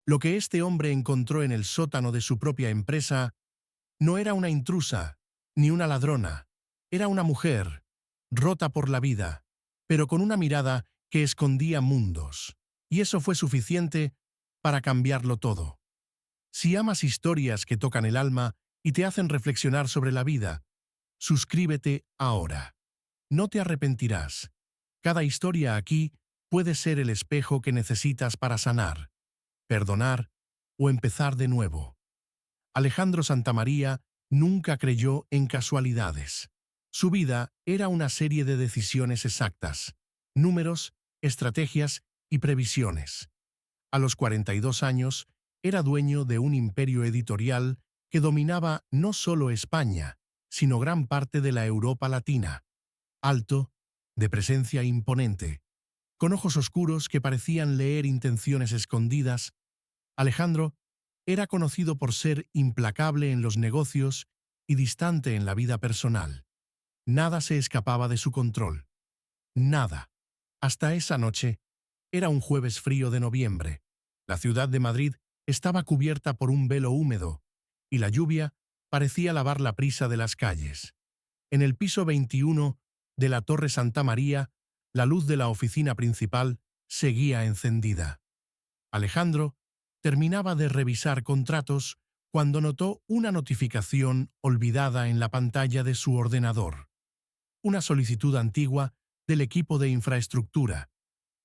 Lo que este hombre encontró en el sótano de su propia empresa no era una intrusa, ni una ladrona. Era una mujer, rota por la vida, pero con una mirada que escondía mundos. Y eso fue suficiente para cambiarlo todo. Si amas historias que tocan el alma y te hacen reflexionar sobre la vida, suscríbete ahora. No te arrepentirás. Cada historia aquí puede ser el espejo que necesitas para sanar, perdonar o empezar de nuevo. Alejandro Santamaría nunca creyó en casualidades. Su vida era una serie de decisiones exactas, números, estrategias y previsiones. A los 42 años, era dueño de un imperio editorial que dominaba no solo España, sino gran parte de la Europa latina. Alto, de presencia imponente, con ojos oscuros que parecían leer intenciones escondidas, Alejandro era conocido por ser implacable en los negocios y distante en la vida personal. Nada se escapaba de su control. Nada. Hasta esa noche, era un jueves frío de noviembre. La ciudad de Madrid estaba cubierta por un velo húmedo, y la lluvia parecía lavar la prisa de las calles. En el piso 21 de la Torre Santa María, la luz de la oficina principal seguía encendida. Alejandro terminaba de revisar contratos cuando notó una notificación olvidada en la pantalla de su ordenador. Una solicitud antigua del equipo de infraestructura,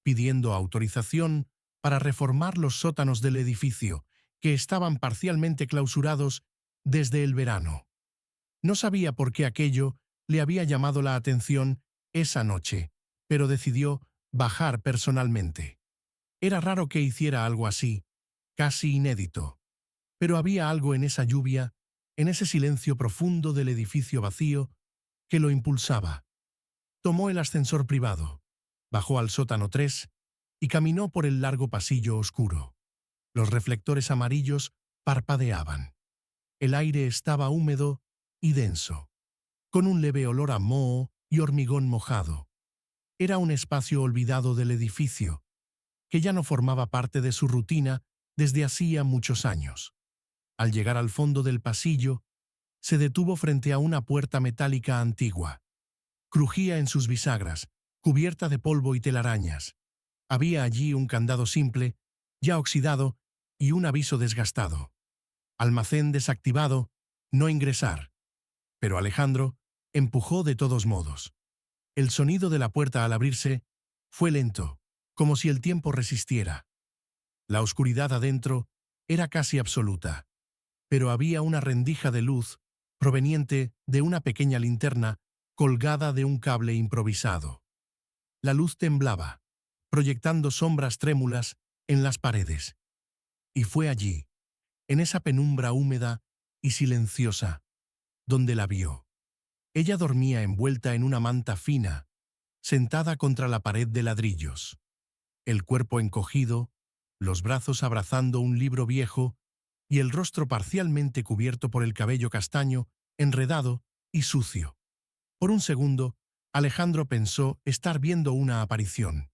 pidiendo autorización para reformar los sótanos del edificio, que estaban parcialmente clausurados desde el verano. No sabía por qué aquello le había llamado la atención esa noche, pero decidió bajar personalmente. Era raro que hiciera algo así, casi inédito. Pero había algo en esa lluvia, en ese silencio profundo del edificio vacío, que lo impulsaba. Tomó el ascensor privado, bajó al sótano 3 y caminó por el largo pasillo oscuro. Los reflectores amarillos parpadeaban. El aire estaba húmedo y denso, con un leve olor a moho y hormigón mojado. Era un espacio olvidado del edificio, que ya no formaba parte de su rutina desde hacía muchos años. Al llegar al fondo del pasillo, se detuvo frente a una puerta metálica antigua. Crujía en sus bisagras, cubierta de polvo y telarañas. Había allí un candado simple, ya oxidado, y un aviso desgastado. Almacén desactivado, no ingresar. Pero Alejandro empujó de todos modos. El sonido de la puerta al abrirse fue lento, como si el tiempo resistiera. La oscuridad adentro era casi absoluta, pero había una rendija de luz proveniente de una pequeña linterna colgada de un cable improvisado. La luz temblaba, proyectando sombras trémulas en las paredes. Y fue allí, en esa penumbra húmeda y silenciosa, donde la vio. Ella dormía envuelta en una manta fina, sentada contra la pared de ladrillos. El cuerpo encogido, los brazos abrazando un libro viejo y el rostro parcialmente cubierto por el cabello castaño, enredado y sucio. Por un segundo, Alejandro pensó estar viendo una aparición.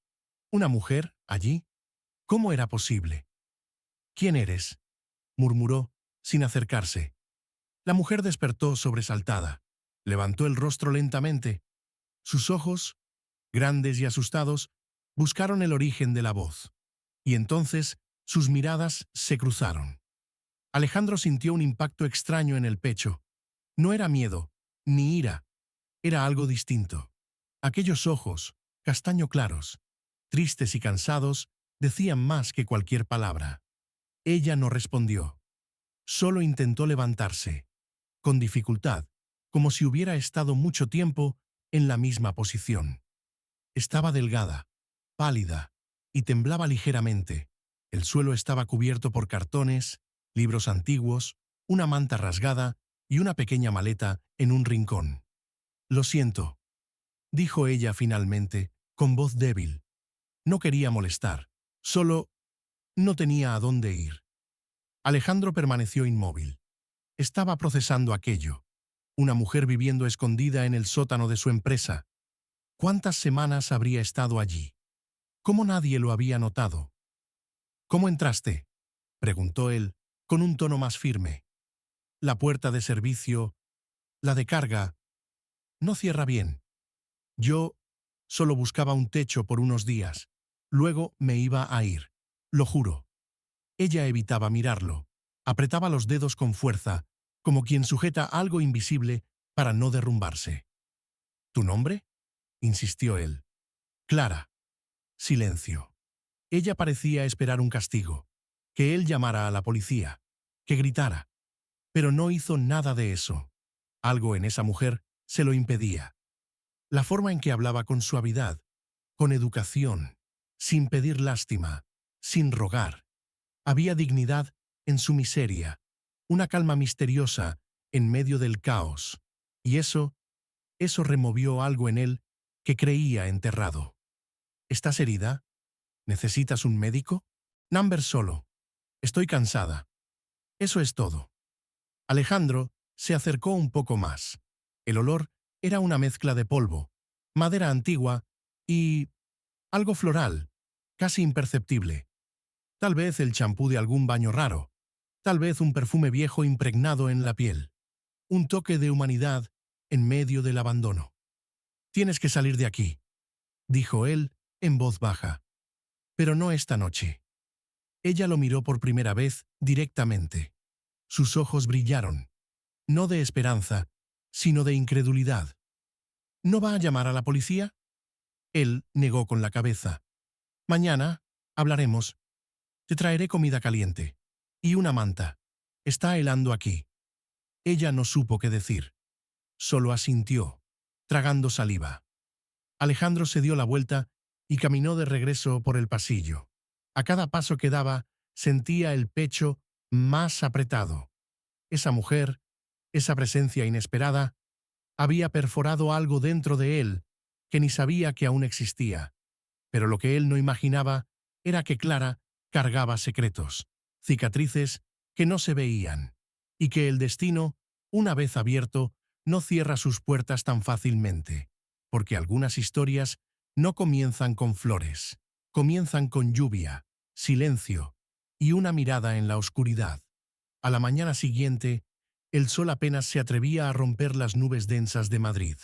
¿Una mujer allí? ¿Cómo era posible? ¿Quién eres?, murmuró, sin acercarse. La mujer despertó sobresaltada. Levantó el rostro lentamente. Sus ojos, grandes y asustados, buscaron el origen de la voz. Y entonces sus miradas se cruzaron. Alejandro sintió un impacto extraño en el pecho. No era miedo, ni ira. Era algo distinto. Aquellos ojos, castaño claros, tristes y cansados, decían más que cualquier palabra. Ella no respondió. Solo intentó levantarse, con dificultad, como si hubiera estado mucho tiempo en la misma posición. Estaba delgada, pálida, y temblaba ligeramente. El suelo estaba cubierto por cartones, libros antiguos, una manta rasgada y una pequeña maleta en un rincón. «Lo siento», dijo ella finalmente, con voz débil. No quería molestar, solo no tenía a dónde ir. Alejandro permaneció inmóvil. Estaba procesando aquello. Una mujer viviendo escondida en el sótano de su empresa. ¿Cuántas semanas habría estado allí? ¿Cómo nadie lo había notado? «¿Cómo entraste?», preguntó él, con un tono más firme. La puerta de servicio, la de carga, no cierra bien. Yo solo buscaba un techo por unos días. Luego me iba a ir. Lo juro. Ella evitaba mirarlo. Apretaba los dedos con fuerza, como quien sujeta algo invisible para no derrumbarse. ¿Tu nombre?, insistió él. Clara. Silencio. Ella parecía esperar un castigo, que él llamara a la policía, que gritara. Pero no hizo nada de eso. Algo en esa mujer se lo impedía. La forma en que hablaba con suavidad, con educación, sin pedir lástima, sin rogar. Había dignidad en su miseria, una calma misteriosa en medio del caos. Y eso removió algo en él que creía enterrado. ¿Estás herida? ¿Necesitas un médico? Number solo. Estoy cansada. Eso es todo. Alejandro se acercó un poco más. El olor era una mezcla de polvo, madera antigua y algo floral, casi imperceptible. Tal vez el champú de algún baño raro, tal vez un perfume viejo impregnado en la piel. Un toque de humanidad en medio del abandono. Tienes que salir de aquí, dijo él en voz baja. Pero no esta noche. Ella lo miró por primera vez directamente. Sus ojos brillaron, no de esperanza, sino de incredulidad. ¿No va a llamar a la policía? Él negó con la cabeza. Mañana hablaremos. Te traeré comida caliente. Y una manta. Está helando aquí. Ella no supo qué decir. Solo asintió, tragando saliva. Alejandro se dio la vuelta y caminó de regreso por el pasillo. A cada paso que daba, sentía el pecho más apretado. Esa mujer, esa presencia inesperada, había perforado algo dentro de él que ni sabía que aún existía. Pero lo que él no imaginaba era que Clara cargaba secretos, cicatrices que no se veían, y que el destino, una vez abierto, no cierra sus puertas tan fácilmente, porque algunas historias no comienzan con flores, comienzan con lluvia, silencio y una mirada en la oscuridad. A la mañana siguiente, el sol apenas se atrevía a romper las nubes densas de Madrid.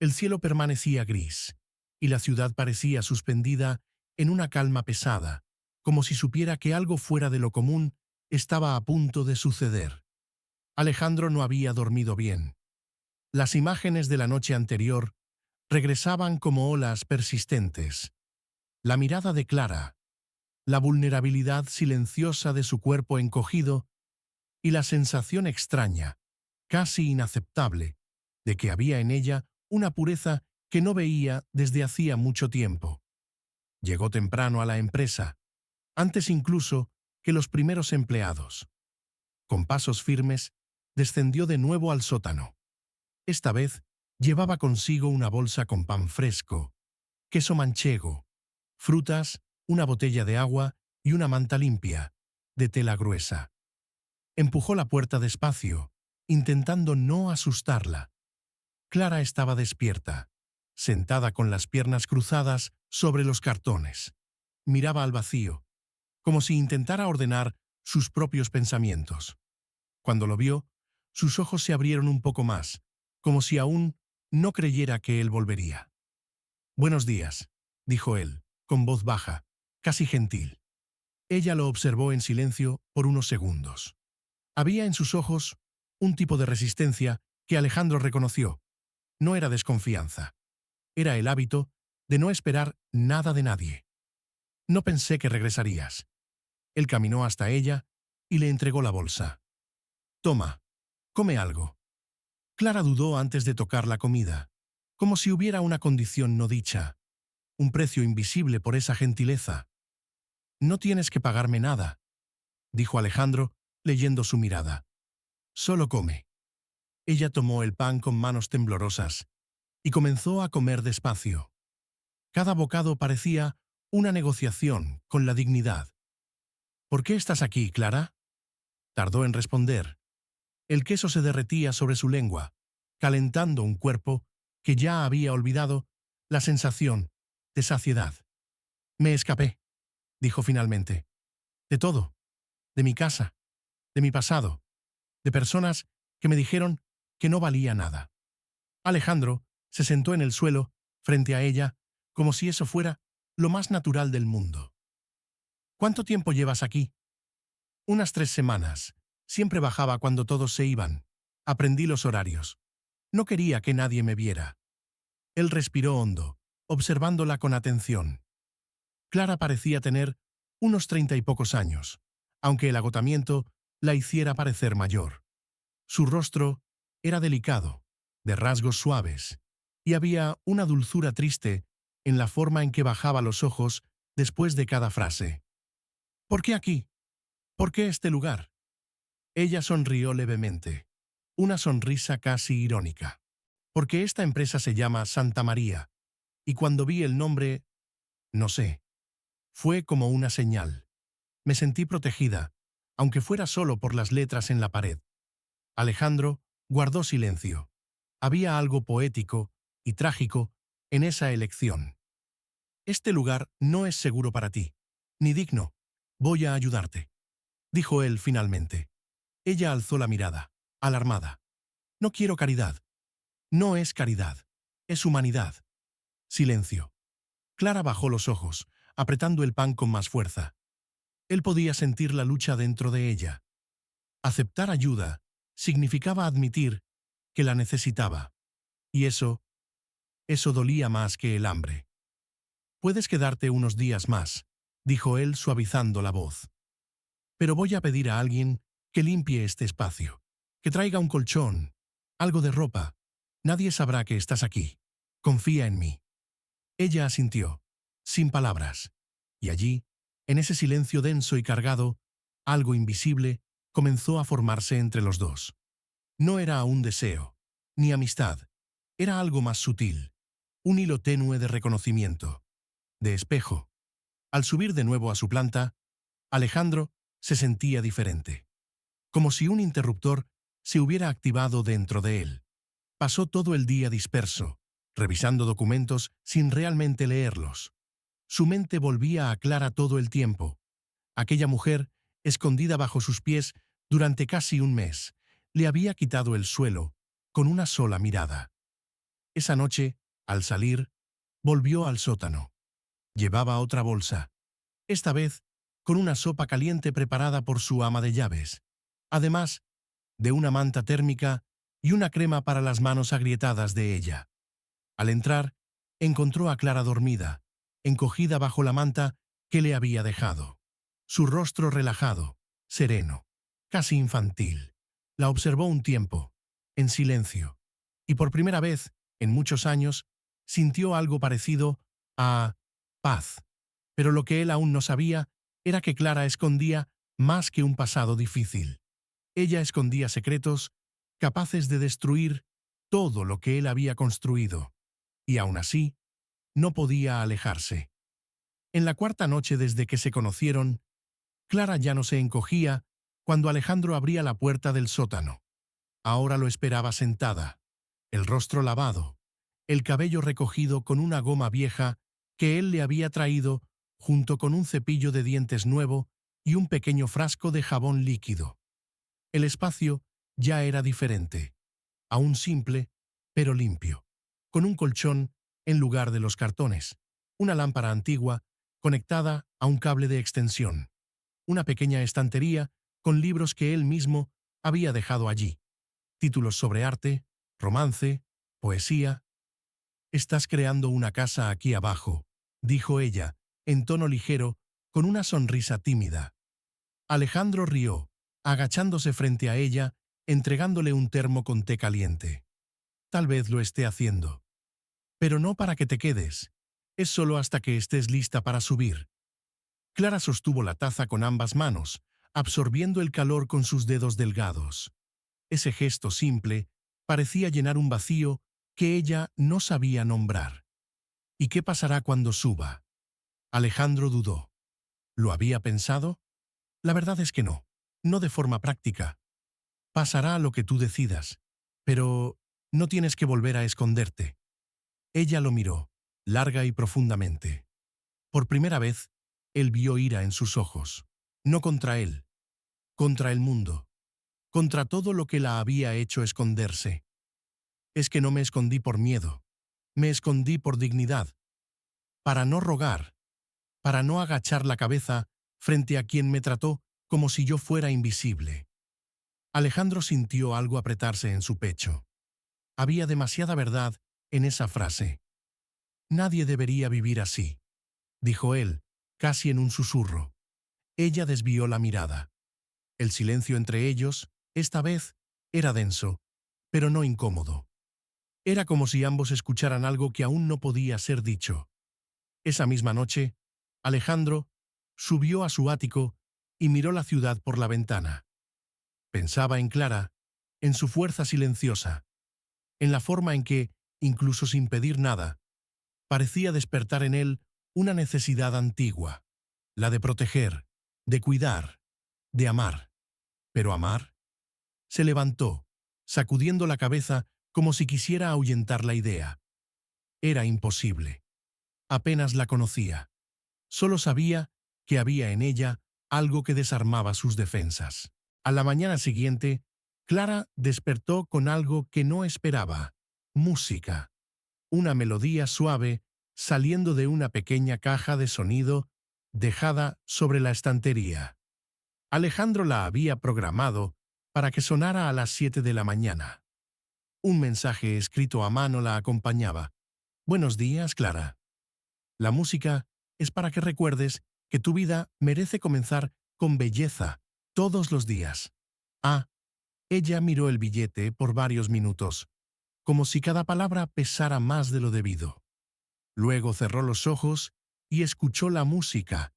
El cielo permanecía gris, y la ciudad parecía suspendida en una calma pesada, como si supiera que algo fuera de lo común estaba a punto de suceder. Alejandro no había dormido bien. Las imágenes de la noche anterior regresaban como olas persistentes. La mirada de Clara, la vulnerabilidad silenciosa de su cuerpo encogido y la sensación extraña, casi inaceptable, de que había en ella una pureza que no veía desde hacía mucho tiempo. Llegó temprano a la empresa, antes incluso que los primeros empleados. Con pasos firmes, descendió de nuevo al sótano. Esta vez llevaba consigo una bolsa con pan fresco, queso manchego, frutas, una botella de agua y una manta limpia, de tela gruesa. Empujó la puerta despacio, intentando no asustarla. Clara estaba despierta, sentada con las piernas cruzadas sobre los cartones. Miraba al vacío, como si intentara ordenar sus propios pensamientos. Cuando lo vio, sus ojos se abrieron un poco más, como si aún no creyera que él volvería. «Buenos días», dijo él, con voz baja, casi gentil. Ella lo observó en silencio por unos segundos. Había en sus ojos un tipo de resistencia que Alejandro reconoció. No era desconfianza. Era el hábito de no esperar nada de nadie. «No pensé que regresarías». Él caminó hasta ella y le entregó la bolsa. «Toma, come algo». Clara dudó antes de tocar la comida, como si hubiera una condición no dicha, un precio invisible por esa gentileza. «No tienes que pagarme nada», dijo Alejandro, leyendo su mirada. «Solo come». Ella tomó el pan con manos temblorosas y comenzó a comer despacio. Cada bocado parecía una negociación con la dignidad. «¿Por qué estás aquí, Clara?», tardó en responder. El queso se derretía sobre su lengua, calentando un cuerpo que ya había olvidado la sensación de saciedad. «Me escapé», dijo finalmente. «De todo. de mi casa, de mi pasado, de personas que me dijeron que no valía nada. Alejandro se sentó en el suelo, frente a ella, como si eso fuera lo más natural del mundo. ¿Cuánto tiempo llevas aquí? Unas 3 semanas. Siempre bajaba cuando todos se iban. Aprendí los horarios. No quería que nadie me viera. Él respiró hondo, observándola con atención. Clara parecía tener unos 30 y pocos años, aunque el agotamiento la hiciera parecer mayor. Su rostro era delicado, de rasgos suaves, y había una dulzura triste en la forma en que bajaba los ojos después de cada frase. ¿Por qué aquí? ¿Por qué este lugar? Ella sonrió levemente, una sonrisa casi irónica. Porque esta empresa se llama Santa María, y cuando vi el nombre, no sé, fue como una señal. Me sentí protegida, aunque fuera solo por las letras en la pared. Alejandro guardó silencio. Había algo poético y trágico en esa elección. Este lugar no es seguro para ti, ni digno. Voy a ayudarte, dijo él finalmente. Ella alzó la mirada, alarmada. No quiero caridad. No es caridad, es humanidad. Silencio. Clara bajó los ojos, apretando el pan con más fuerza. Él podía sentir la lucha dentro de ella. Aceptar ayuda significaba admitir que la necesitaba. Y eso dolía más que el hambre. Puedes quedarte unos días más, dijo él suavizando la voz. Pero voy a pedir a alguien que limpie este espacio, que traiga un colchón, algo de ropa. Nadie sabrá que estás aquí. Confía en mí. Ella asintió, sin palabras. Y allí, en ese silencio denso y cargado, algo invisible comenzó a formarse entre los dos. No era un deseo, ni amistad. Era algo más sutil, un hilo tenue de reconocimiento, de espejo. Al subir de nuevo a su planta, Alejandro se sentía diferente. Como si un interruptor se hubiera activado dentro de él. Pasó todo el día disperso, revisando documentos sin realmente leerlos. Su mente volvía a Clara todo el tiempo. Aquella mujer, escondida bajo sus pies durante casi un mes, le había quitado el suelo con una sola mirada. Esa noche, al salir, volvió al sótano. Llevaba otra bolsa, esta vez con una sopa caliente preparada por su ama de llaves, además de una manta térmica y una crema para las manos agrietadas de ella. Al entrar, encontró a Clara dormida, encogida bajo la manta que le había dejado. Su rostro relajado, sereno, casi infantil. La observó un tiempo, en silencio, y por primera vez, en muchos años, sintió algo parecido a paz. Pero lo que él aún no sabía era que Clara escondía más que un pasado difícil. Ella escondía secretos capaces de destruir todo lo que él había construido. Y aún así, no podía alejarse. En la cuarta noche desde que se conocieron, Clara ya no se encogía cuando Alejandro abría la puerta del sótano. Ahora lo esperaba sentada, el rostro lavado, el cabello recogido con una goma vieja que él le había traído junto con un cepillo de dientes nuevo y un pequeño frasco de jabón líquido. El espacio ya era diferente, aún simple, pero limpio, con un colchón en lugar de los cartones, una lámpara antigua conectada a un cable de extensión, una pequeña estantería con libros que él mismo había dejado allí, títulos sobre arte, romance, poesía. «Estás creando una casa aquí abajo», dijo ella, en tono ligero, con una sonrisa tímida. Alejandro rió, agachándose frente a ella, entregándole un termo con té caliente. «Tal vez lo esté haciendo. Pero no para que te quedes. Es solo hasta que estés lista para subir». Clara sostuvo la taza con ambas manos, absorbiendo el calor con sus dedos delgados. Ese gesto simple parecía llenar un vacío que ella no sabía nombrar. ¿Y qué pasará cuando suba? Alejandro dudó. ¿Lo había pensado? La verdad es que no, no de forma práctica. Pasará lo que tú decidas, pero no tienes que volver a esconderte. Ella lo miró, larga y profundamente. Por primera vez, él vio ira en sus ojos, no contra él, contra el mundo, contra todo lo que la había hecho esconderse. Es que no me escondí por miedo, me escondí por dignidad, para no rogar, para no agachar la cabeza frente a quien me trató como si yo fuera invisible. Alejandro sintió algo apretarse en su pecho. Había demasiada verdad en esa frase. Nadie debería vivir así, dijo él, casi en un susurro. Ella desvió la mirada. El silencio entre ellos, esta vez, era denso, pero no incómodo. Era como si ambos escucharan algo que aún no podía ser dicho. Esa misma noche, Alejandro subió a su ático y miró la ciudad por la ventana. Pensaba en Clara, en su fuerza silenciosa, en la forma en que, incluso sin pedir nada, parecía despertar en él una necesidad antigua, la de proteger, de cuidar, de amar. ¿Pero amar? Se levantó, sacudiendo la cabeza como si quisiera ahuyentar la idea. Era imposible. Apenas la conocía. Solo sabía que había en ella algo que desarmaba sus defensas. A la mañana siguiente, Clara despertó con algo que no esperaba: música. Una melodía suave saliendo de una pequeña caja de sonido dejada sobre la estantería. Alejandro la había programado para que sonara a las 7 de la mañana. Un mensaje escrito a mano la acompañaba. Buenos días, Clara. La música es para que recuerdes que tu vida merece comenzar con belleza todos los días. Ah, ella miró el billete por varios minutos, como si cada palabra pesara más de lo debido. Luego cerró los ojos y escuchó la música,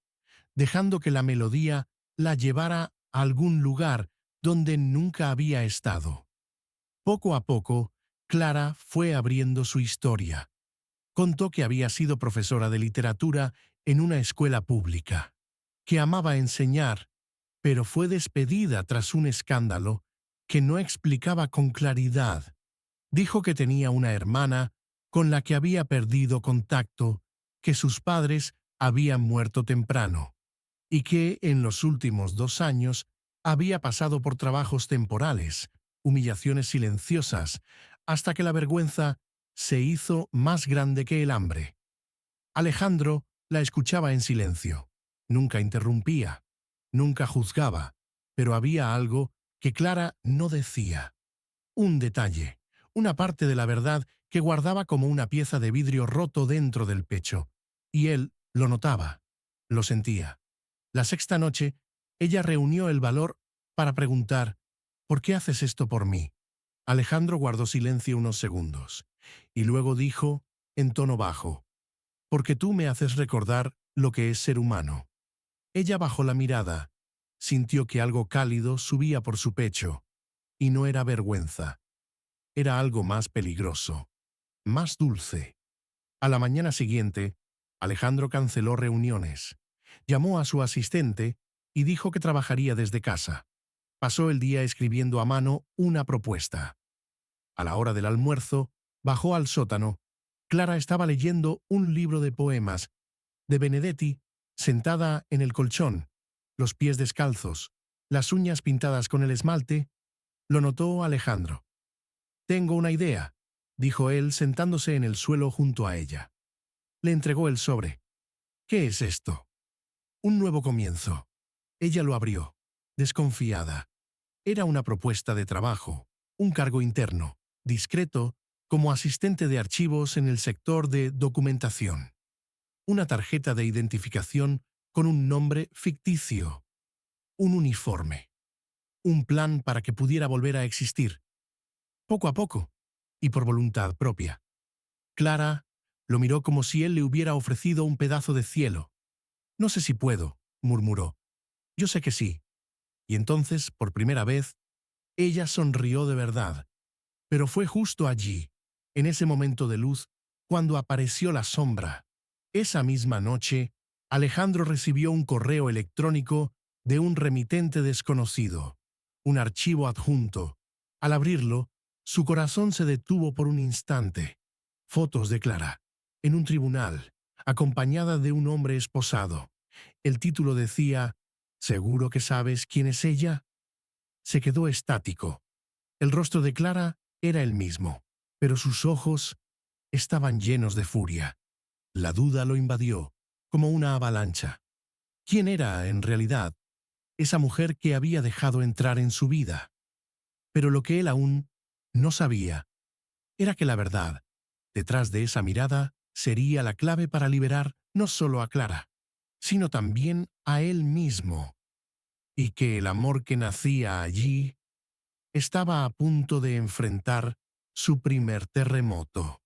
dejando que la melodía la llevara a algún lugar donde nunca había estado. Poco a poco, Clara fue abriendo su historia. Contó que había sido profesora de literatura en una escuela pública, que amaba enseñar, pero fue despedida tras un escándalo que no explicaba con claridad. Dijo que tenía una hermana con la que había perdido contacto, que sus padres habían muerto temprano, y que en los últimos 2 años había pasado por trabajos temporales, humillaciones silenciosas, hasta que la vergüenza se hizo más grande que el hambre. Alejandro la escuchaba en silencio. Nunca interrumpía, nunca juzgaba, pero había algo que Clara no decía. Un detalle, una parte de la verdad que guardaba como una pieza de vidrio roto dentro del pecho. Y él lo notaba, lo sentía. La sexta noche, ella reunió el valor para preguntar: ¿por qué haces esto por mí? Alejandro guardó silencio unos segundos, y luego dijo, en tono bajo: porque tú me haces recordar lo que es ser humano. Ella bajó la mirada, sintió que algo cálido subía por su pecho, y no era vergüenza. Era algo más peligroso, más dulce. A la mañana siguiente, Alejandro canceló reuniones. Llamó a su asistente y dijo que trabajaría desde casa. Pasó el día escribiendo a mano una propuesta. A la hora del almuerzo, bajó al sótano. Clara estaba leyendo un libro de poemas de Benedetti, sentada en el colchón, los pies descalzos, las uñas pintadas con el esmalte. Lo notó Alejandro. «Tengo una idea», dijo él sentándose en el suelo junto a ella. Le entregó el sobre. «¿Qué es esto?» «Un nuevo comienzo». Ella lo abrió, desconfiada. Era una propuesta de trabajo, un cargo interno, discreto, como asistente de archivos en el sector de documentación. Una tarjeta de identificación con un nombre ficticio. Un uniforme. Un plan para que pudiera volver a existir. Poco a poco, y por voluntad propia. Clara lo miró como si él le hubiera ofrecido un pedazo de cielo. «No sé si puedo», murmuró. «Yo sé que sí». Y entonces, por primera vez, ella sonrió de verdad. Pero fue justo allí, en ese momento de luz, cuando apareció la sombra. Esa misma noche, Alejandro recibió un correo electrónico de un remitente desconocido, un archivo adjunto. Al abrirlo, su corazón se detuvo por un instante. Fotos de Clara, en un tribunal, acompañada de un hombre esposado. El título decía: «¿Seguro que sabes quién es ella?». Se quedó estático. El rostro de Clara era el mismo, pero sus ojos estaban llenos de furia. La duda lo invadió, como una avalancha. ¿Quién era, en realidad, esa mujer que había dejado entrar en su vida? Pero lo que él aún no sabía era que la verdad, detrás de esa mirada, sería la clave para liberar no solo a Clara, sino también a él mismo, y que el amor que nacía allí estaba a punto de enfrentar su primer terremoto.